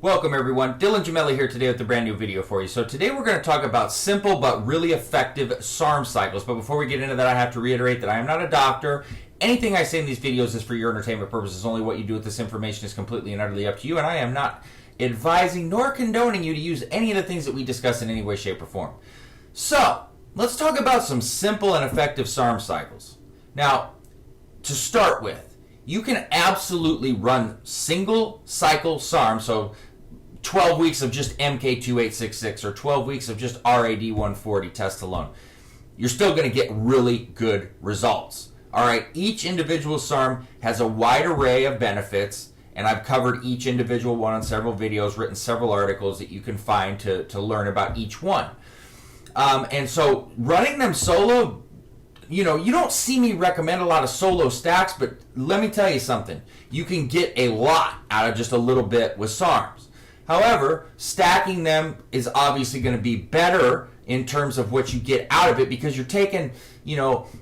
Welcome everyone, Dylan Gemelli here today with a brand new video for you. So today we're going to talk about simple but really effective SARM cycles. But before we get into that, I have to reiterate that I am not a doctor. Anything I say in these videos is for your entertainment purposes. Only what you do with this information is completely and utterly up to you, and I am not advising nor condoning you to use any of the things that we discuss in any way, shape, or form. So let's talk about some simple and effective SARM cycles. Now, to start with, you can absolutely run single cycle SARM, so 12 weeks of just MK2866 or 12 weeks of just RAD140 test alone. You're still going to get really good results. All right, each individual SARM has a wide array of benefits, and I've covered each individual one on several videos, written several articles that you can find to learn about each one. And so running them solo, you don't see me recommend a lot of solo stacks, but let me tell you something. You can get a lot out of just a little bit with SARMs. However, stacking them is obviously going to be better in terms of what you get out of it, because you're taking,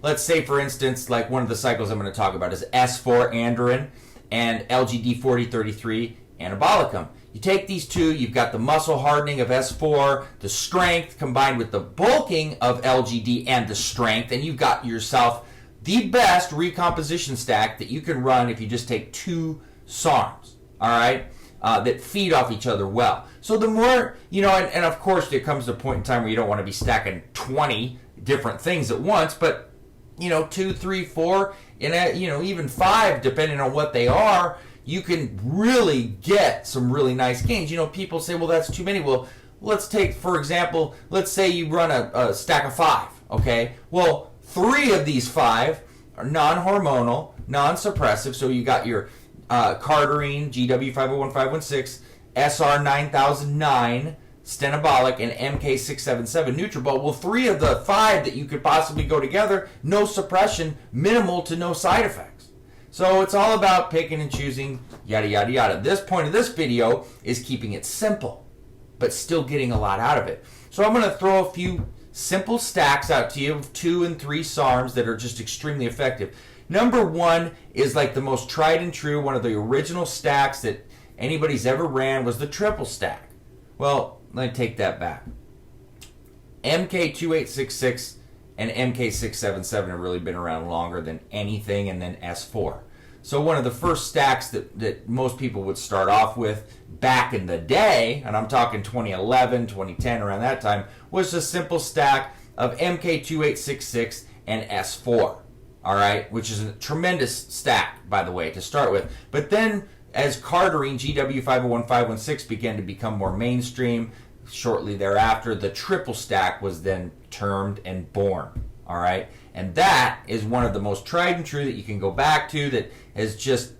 let's say for instance, like one of the cycles I'm going to talk about is S4 androgen and LGD4033 anabolicum. You take these two, you've got the muscle hardening of S4, the strength combined with the bulking of LGD and the strength, and you've got yourself the best recomposition stack that you can run if you just take two SARMs, all right, that feed off each other well. So the more, and of course there comes a point in time where you don't want to be stacking 20 different things at once, but 2, 3, 4, and even 5, depending on what they are, you can really get some really nice gains. People say, well, that's too many. Well, let's take, for example, let's say you run a stack of 5, okay? Well, 3 of these 5 are non-hormonal, non-suppressive, so you got your cardarine, GW501516, SR9009, stenobolic, and MK677 Nutribol. Well, 3 of the 5 that you could possibly go together, no suppression, minimal to no side effects. So it's all about picking and choosing, yada, yada, yada. This point of this video is keeping it simple, but still getting a lot out of it. So I'm going to throw a few simple stacks out to you of 2 and 3 SARMs that are just extremely effective. Number 1 is like the most tried and true, one of the original stacks that anybody's ever ran was the triple stack. Well, let me take that back. MK2866 and MK677 have really been around longer than anything, and then S4. So one of the first stacks that most people would start off with back in the day, and I'm talking 2011, 2010, around that time, was a simple stack of MK2866 and S4. All right, which is a tremendous stack, by the way, to start with. But then as cardarine, GW501516, began to become more mainstream, shortly thereafter, the triple stack was then termed and born. All right, and that is one of the most tried and true that you can go back to, that is just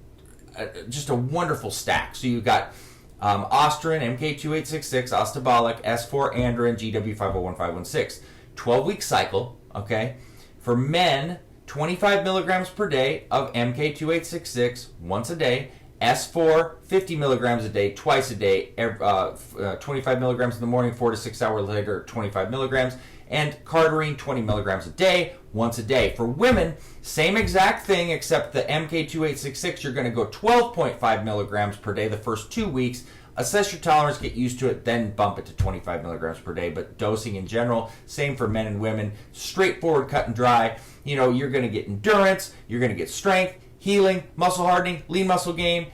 a wonderful stack. So you've got Ostrin, MK2866, Ostabolic, S4 androgen, GW501516. 12-week cycle, okay? For men, 25 milligrams per day of MK2866 once a day, S4 50 milligrams a day, twice a day, 25 milligrams in the morning, 4 to 6 hours later, 25 milligrams, and cardarine 20 milligrams a day, once a day. For women, same exact thing, except the MK2866, you're going to go 12.5 milligrams per day the first 2 weeks. Assess your tolerance, get used to it, then bump it to 25 milligrams per day. But dosing in general, same for men and women. Straightforward, cut and dry. You're going to get endurance, you're going to get strength, healing, muscle hardening, lean muscle gain,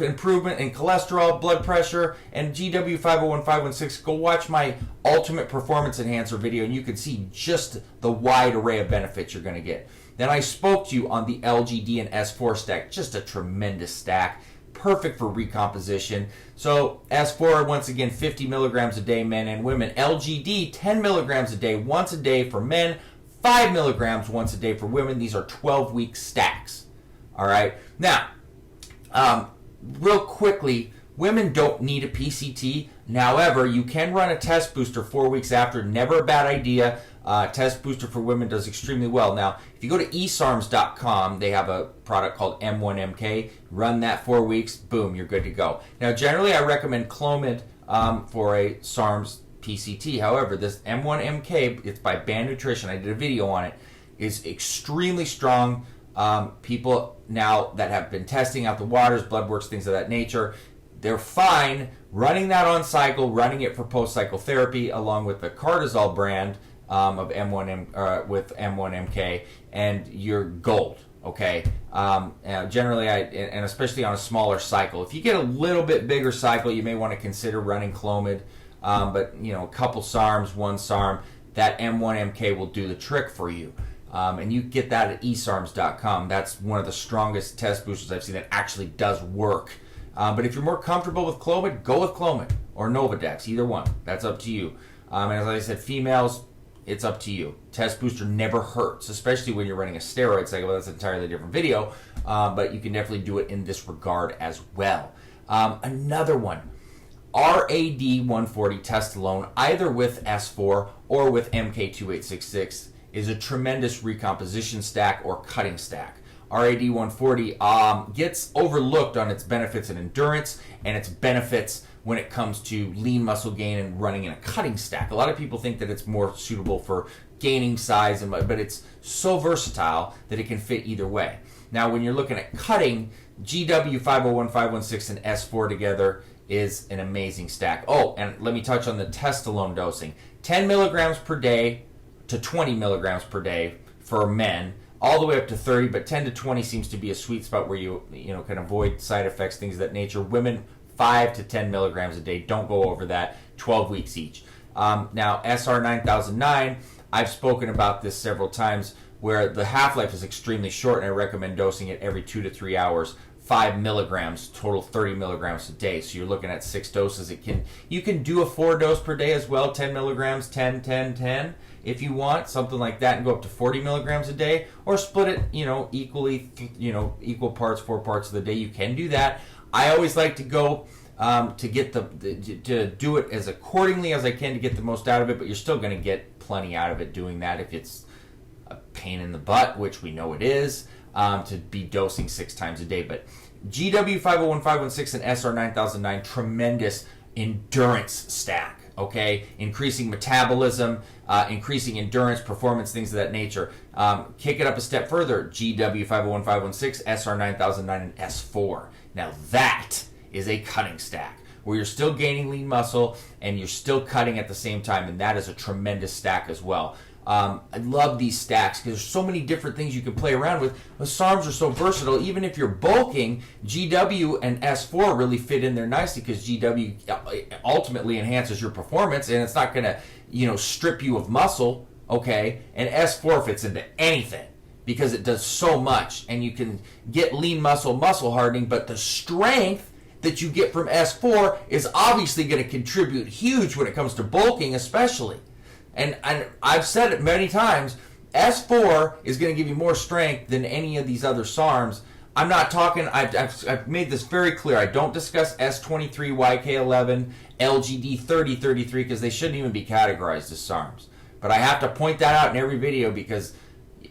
improvement in cholesterol, blood pressure, and GW501516. Go watch my Ultimate Performance Enhancer video, and you can see just the wide array of benefits you're going to get. Then I spoke to you on the LGD and S4 stack, just a tremendous stack. Perfect for recomposition. So S4, once again, 50 milligrams a day, men and women. LGD, 10 milligrams a day, once a day for men, 5 milligrams once a day for women. These are 12-week stacks. All right. Now, real quickly, women don't need a PCT. However, you can run a test booster 4 weeks after. Never a bad idea. Test booster for women does extremely well. Now, if you go to esarms.com, they have a product called M1MK. Run that 4 weeks, boom, you're good to go. Now, generally, I recommend Clomid for a SARMS PCT. However, this M1MK, it's by Band Nutrition. I did a video on it. Is extremely strong. People now that have been testing out the waters, blood works, things of that nature, they're fine running that on cycle, running it for post-cycle therapy along with the cortisol brand of M1M with M1MK, and you're gold. Okay, generally, and especially on a smaller cycle. If you get a little bit bigger cycle, you may want to consider running Clomid. But a couple SARMs, one SARM, that M1MK will do the trick for you. And you get that at esarms.com. That's one of the strongest test boosters I've seen that actually does work. But if you're more comfortable with Clomid, go with Clomid or Novadex, either one. That's up to you. And as I said, females, it's up to you. Test booster never hurts, especially when you're running a steroid cycle. Well, that's an entirely different video. But you can definitely do it in this regard as well. Another one, RAD140 test alone, either with S4 or with MK2866, is a tremendous recomposition stack or cutting stack. RAD140 gets overlooked on its benefits in endurance and its benefits when it comes to lean muscle gain and running in a cutting stack. A lot of people think that it's more suitable for gaining size, but it's so versatile that it can fit either way. Now, when you're looking at cutting, GW 501, 516, and S4 together is an amazing stack. Oh, and let me touch on the test alone dosing. 10 milligrams per day to 20 milligrams per day for men, all the way up to 30, but 10 to 20 seems to be a sweet spot where you can avoid side effects, things of that nature. Women, 5 to 10 milligrams a day. Don't go over that. 12 weeks each. Now, SR 9009, I've spoken about this several times, where the half-life is extremely short, and I recommend dosing it every 2 to 3 hours. 5 milligrams, total 30 milligrams a day. So you're looking at 6 doses. You can do a 4 dose per day as well, 10 milligrams, 10, 10, 10, if you want, something like that, and go up to 40 milligrams a day, or split it, equally, equal parts, 4 parts of the day. You can do that. I always like to go to get to do it as accordingly as I can to get the most out of it, but you're still going to get plenty out of it doing that if it's a pain in the butt, which we know it is. To be dosing 6 times a day. But GW 501, 516, and SR 9009, tremendous endurance stack, okay? Increasing metabolism, increasing endurance, performance, things of that nature. Kick it up a step further, GW 501, 516, SR 9009, and S4. Now that is a cutting stack, where you're still gaining lean muscle and you're still cutting at the same time, and that is a tremendous stack as well. I love these stacks because there's so many different things you can play around with. The SARMs are so versatile. Even if you're bulking, GW and S4 really fit in there nicely because GW ultimately enhances your performance, and it's not going to, strip you of muscle, okay? And S4 fits into anything because it does so much, and you can get lean muscle hardening, but the strength that you get from S4 is obviously going to contribute huge when it comes to bulking, especially. And I've said it many times, S4 is going to give you more strength than any of these other SARMs. I'm not talking, I've made this very clear. I don't discuss S23, YK11, LGD 3033 because they shouldn't even be categorized as SARMs. But I have to point that out in every video because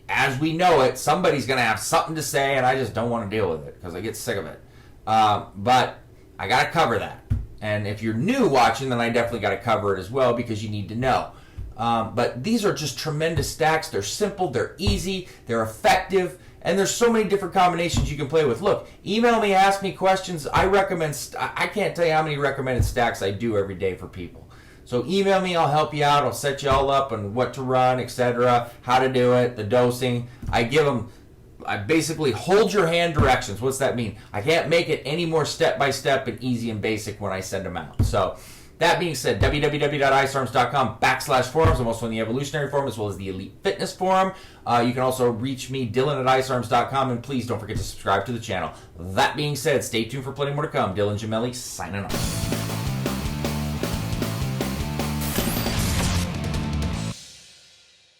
as we know it, somebody's going to have something to say and I just don't want to deal with it because I get sick of it. But I got to cover that. And if you're new watching, then I definitely got to cover it as well because you need to know. But these are just tremendous stacks. They're simple, they're easy, they're effective, and there's so many different combinations you can play with. Look, email me, ask me questions. I can't tell you how many recommended stacks I do every day for people. So email me, I'll help you out. I'll set you all up on what to run, etc., how to do it, the dosing. I basically hold your hand directions. What's that mean? I can't make it any more step-by-step and easy and basic when I send them out. So that being said, www.isarms.com/forums. I'm also in the Evolutionary Forum as well as the Elite Fitness Forum. You can also reach me, Dylan, at isarms.com, and please don't forget to subscribe to the channel. That being said, stay tuned for plenty more to come. Dylan Gemelli, signing off.